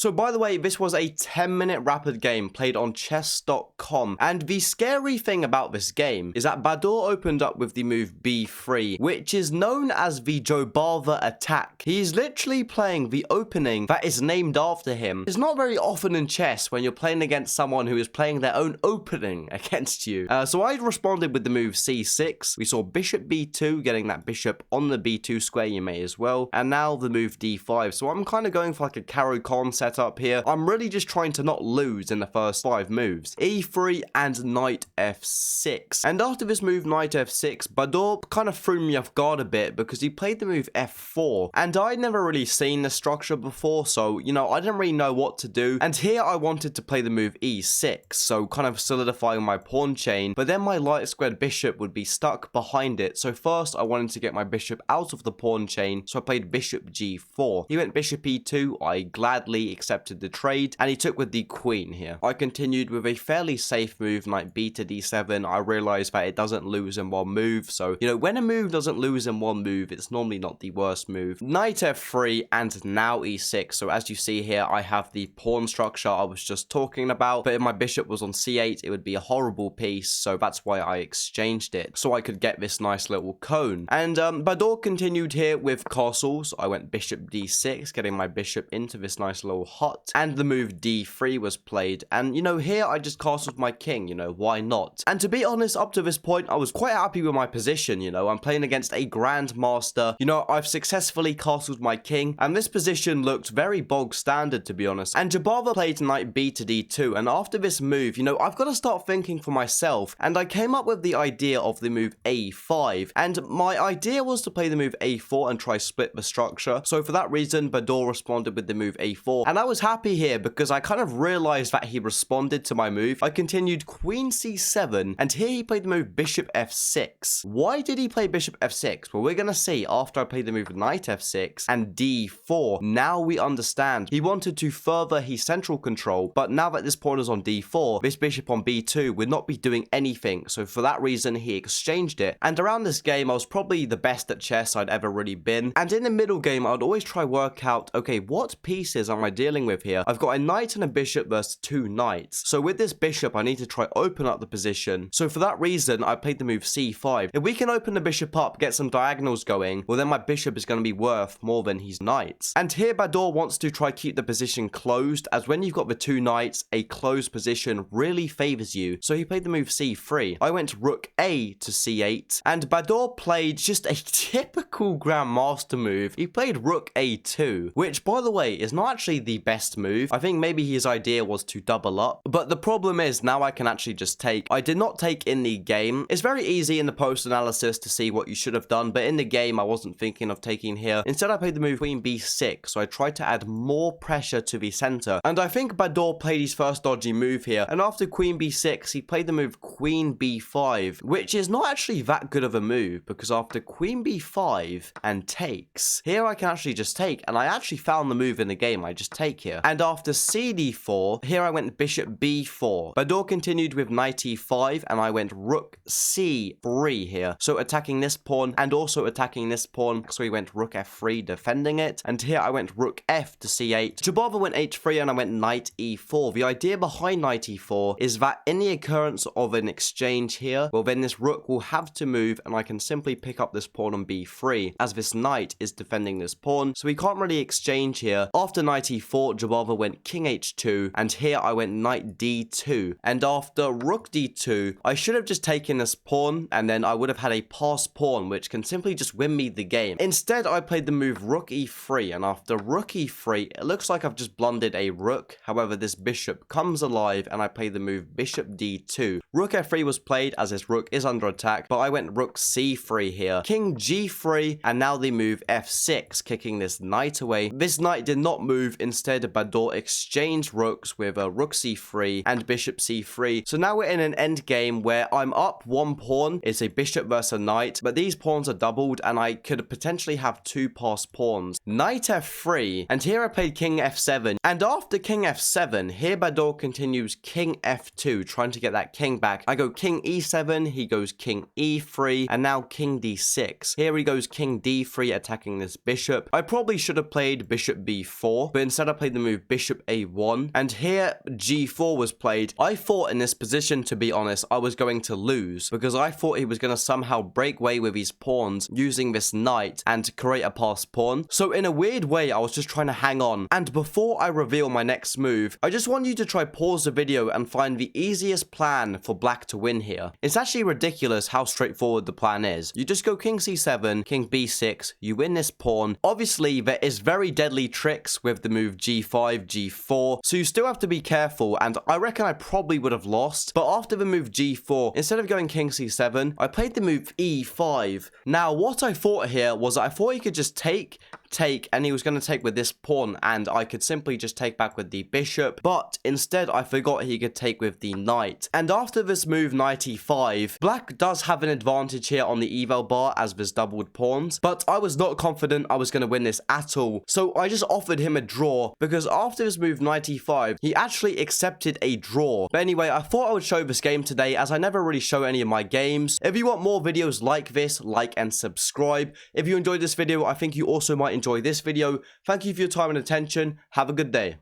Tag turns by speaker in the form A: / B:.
A: So by the way, this was a 10-minute rapid game played on chess.com, and the scary thing about this game is that Bador opened up with the move b3, which is known as the Jobava attack. He is literally playing the opening that is named after him. It's not very often in chess when you're playing against someone who is playing their own opening against you. So I responded with the move c6. We saw bishop b2, getting that bishop on the b2 square, you may as well, and now the move d5. So I'm kind of going for like a Caro-Kann setup here. I'm really just trying to not lose in the first 5 moves. e3 and knight f6. And after this move knight f6, Bador kind of threw me off guard a bit because he played the move f4, and I'd never really seen the structure before, so you know, I didn't really know what to do. And here I wanted to play the move e6, so kind of solidifying my pawn chain, but then my light squared bishop would be stuck behind it. So first I wanted to get my bishop out of the pawn chain, so I played bishop g4. He went bishop e2, I gladly accepted the trade, and he took with the queen here. I continued with a fairly safe move, knight b to d7. I realized that it doesn't lose in one move, so you know, when a move doesn't lose in one move, it's normally not the worst move. Knight f3 and now e6. So as you see here, I have the pawn structure I was just talking about, but if my bishop was on c8, it would be a horrible piece, so that's why I exchanged it, so I could get this nice little cone. And Bador continued here with castles. I went bishop d6, getting my bishop into this nice little hut, and the move d3 was played, and you know, here I just castled my king, you know, why not? And to be honest, up to this point, I was quite happy with my position, you know, I'm playing against a Grandmaster, you know, I've successfully castled my king, and this position looked very bog standard, to be honest. And Jobava played knight b to d2, and after this move, you know, I've got to start thinking for myself, and I came up with the idea of the move a5, and my idea was to play the move a4 and try split the structure. So for that reason, Bador responded with the move a4, and I was happy here because I kind of realized that he responded to my move. I continued queen c7, and here he played the move bishop f6. Why did he play bishop f6? Well, we're gonna see after I played the move knight f6 and d4. Now we understand. He wanted to further his central control, but now that this pawn is on d4, this bishop on b2 would not be doing anything, so for that reason he exchanged it. And around this game I was probably the best at chess I'd ever really been, and in the middle game I'd always try work out, okay, what pieces am I dealing with here? I've got a knight and a bishop versus 2 knights, so with this bishop I need to try open up the position. So for that reason I played the move c5. If we can open the bishop up, get some diagonals going, well then my bishop is going to be worth more than his knights. And here Bador wants to try keep the position closed, as when you've got the 2 knights, a closed position really favors you. So he played the move c3. I went rook a to c8, and Bador played just a typical Grandmaster move. He played rook a2, which by the way is not actually the best move. I think maybe his idea was to double up, but the problem is now I can actually just take. I did not take in the game. It's very easy in the post analysis to see what you should have done, but in the game I wasn't thinking of taking here. Instead I played the move queen b6, so I tried to add more pressure to the center, and I think Bador played his first dodgy move here, and after queen b6 he played the move queen b5, which is not actually that good of a move, because after queen b5 and takes, here I can actually just take, and I actually found the move in the game. I just take here, and after cd4, here I went bishop b4. Bador continued with knight e5, and I went rook c3 here, so attacking this pawn and also attacking this pawn, so he went rook f3 defending it, and here I went rook f to c8. Jobava went h3 and I went knight e4. The idea behind knight e4 is that in the occurrence of an exchange here, well then this rook will have to move, and I can simply pick up this pawn on b3, as this knight is defending this pawn, so we can't really exchange here. After knight e4, Jobava went king h2, and here I went knight d2, and after rook d2, I should have just taken this pawn, and then I would have had a pass pawn, which can simply just win me the game. Instead, I played the move rook e3, and after rook e3, it looks like I've just blundered a rook. However, this bishop comes alive, and I play the move bishop d2. Rook f3 was played, as this rook is under attack, but I went rook c3 here, king g3, and now the move f6, kicking this knight away. This knight did not move. Instead, Bador exchanged rooks with a rook c3 and bishop c3. So now we're in an end game where I'm up 1 pawn. It's a bishop versus a knight, but these pawns are doubled, and I could potentially have 2 passed pawns. Knight f3, and here I played king f7, and after king f7, here Bador continues king f2, trying to get that king back. I go king e7, he goes king e3, and now king d6. Here he goes king d3, attacking this bishop. I probably should have played bishop b4, but instead I played the move bishop a1, and here g4 was played. I thought in this position, to be honest, I was going to lose because I thought he was going to somehow break away with his pawns using this knight and create a passed pawn. So in a weird way, I was just trying to hang on. And before I reveal my next move, I just want you to try pause the video and find the easiest plan for black to win here. It's actually ridiculous how straightforward the plan is. You just go king c7, king b6, you win this pawn. Obviously, there is very deadly tricks with the move g5, g4, so you still have to be careful, and I reckon I probably would have lost. But after the move g4, instead of going king c7, I played the move e5. Now, what I thought here was I thought he could just take, and he was going to take with this pawn, and I could simply just take back with the bishop, but instead I forgot he could take with the knight. And after this move knight e5, black does have an advantage here on the eval bar as there's doubled pawns, but I was not confident I was going to win this at all, so I just offered him a draw, because after this move knight e5, he actually accepted a draw. But anyway, I thought I would show this game today, as I never really show any of my games. If you want more videos like this, like and subscribe. If you enjoyed this video, I think you also might enjoy this video. Thank you for your time and attention. Have a good day.